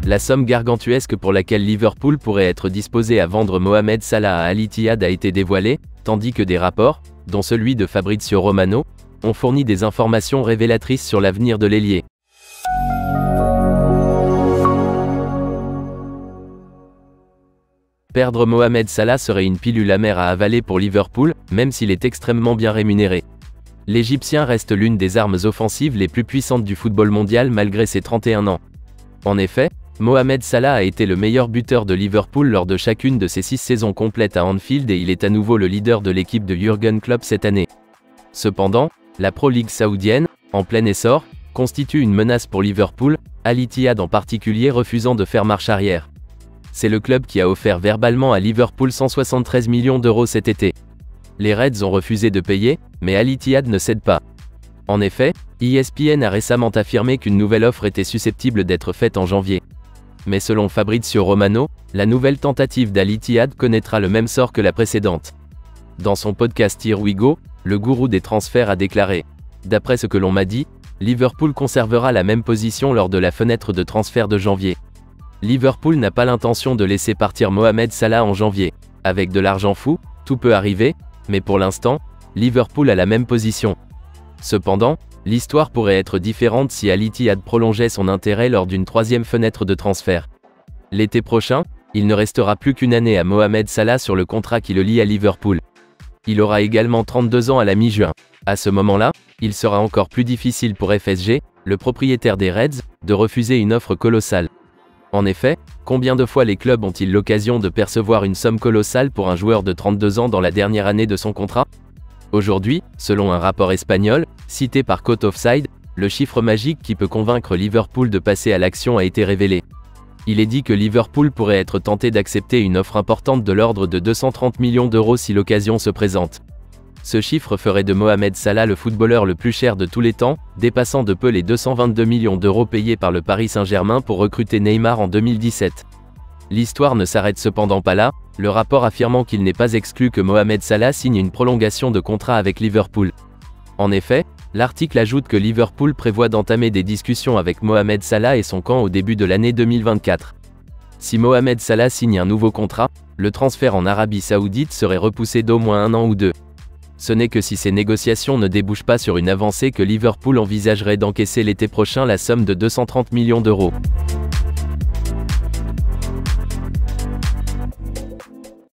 La somme gargantuesque pour laquelle Liverpool pourrait être disposé à vendre Mohamed Salah à Al Ittihad a été dévoilée, tandis que des rapports, dont celui de Fabrizio Romano, ont fourni des informations révélatrices sur l'avenir de l'ailier. Perdre Mohamed Salah serait une pilule amère à avaler pour Liverpool, même s'il est extrêmement bien rémunéré. L'Égyptien reste l'une des armes offensives les plus puissantes du football mondial malgré ses 31 ans. En effet, Mohamed Salah a été le meilleur buteur de Liverpool lors de chacune de ses 6 saisons complètes à Anfield et il est à nouveau le leader de l'équipe de Jürgen Klopp cette année. Cependant, la Pro League saoudienne, en plein essor, constitue une menace pour Liverpool, Al Ittihad en particulier refusant de faire marche arrière. C'est le club qui a offert verbalement à Liverpool 173 millions d'euros cet été. Les Reds ont refusé de payer, mais Al Ittihad ne cède pas. En effet, ESPN a récemment affirmé qu'une nouvelle offre était susceptible d'être faite en janvier. Mais selon Fabrizio Romano, la nouvelle tentative d'Al Ittihad connaîtra le même sort que la précédente. Dans son podcast Here We Go, le gourou des transferts a déclaré « D'après ce que l'on m'a dit, Liverpool conservera la même position lors de la fenêtre de transfert de janvier. Liverpool n'a pas l'intention de laisser partir Mohamed Salah en janvier. Avec de l'argent fou, tout peut arriver, mais pour l'instant, Liverpool a la même position. Cependant, l'histoire pourrait être différente si Al Ittihad prolongeait son intérêt lors d'une 3e fenêtre de transfert. L'été prochain, il ne restera plus qu'une année à Mohamed Salah sur le contrat qui le lie à Liverpool. Il aura également 32 ans à la mi-juin. À ce moment-là, il sera encore plus difficile pour FSG, le propriétaire des Reds, de refuser une offre colossale. En effet, combien de fois les clubs ont-ils l'occasion de percevoir une somme colossale pour un joueur de 32 ans dans la dernière année de son contrat? Aujourd'hui, selon un rapport espagnol, cité par Cote Offside, le chiffre magique qui peut convaincre Liverpool de passer à l'action a été révélé. Il est dit que Liverpool pourrait être tenté d'accepter une offre importante de l'ordre de 230 millions d'euros si l'occasion se présente. Ce chiffre ferait de Mohamed Salah le footballeur le plus cher de tous les temps, dépassant de peu les 222 millions d'euros payés par le Paris Saint-Germain pour recruter Neymar en 2017. L'histoire ne s'arrête cependant pas là, le rapport affirmant qu'il n'est pas exclu que Mohamed Salah signe une prolongation de contrat avec Liverpool. En effet, l'article ajoute que Liverpool prévoit d'entamer des discussions avec Mohamed Salah et son camp au début de l'année 2024. Si Mohamed Salah signe un nouveau contrat, le transfert en Arabie Saoudite serait repoussé d'au moins 1 an ou 2. Ce n'est que si ces négociations ne débouchent pas sur une avancée que Liverpool envisagerait d'encaisser l'été prochain la somme de 230 millions d'euros.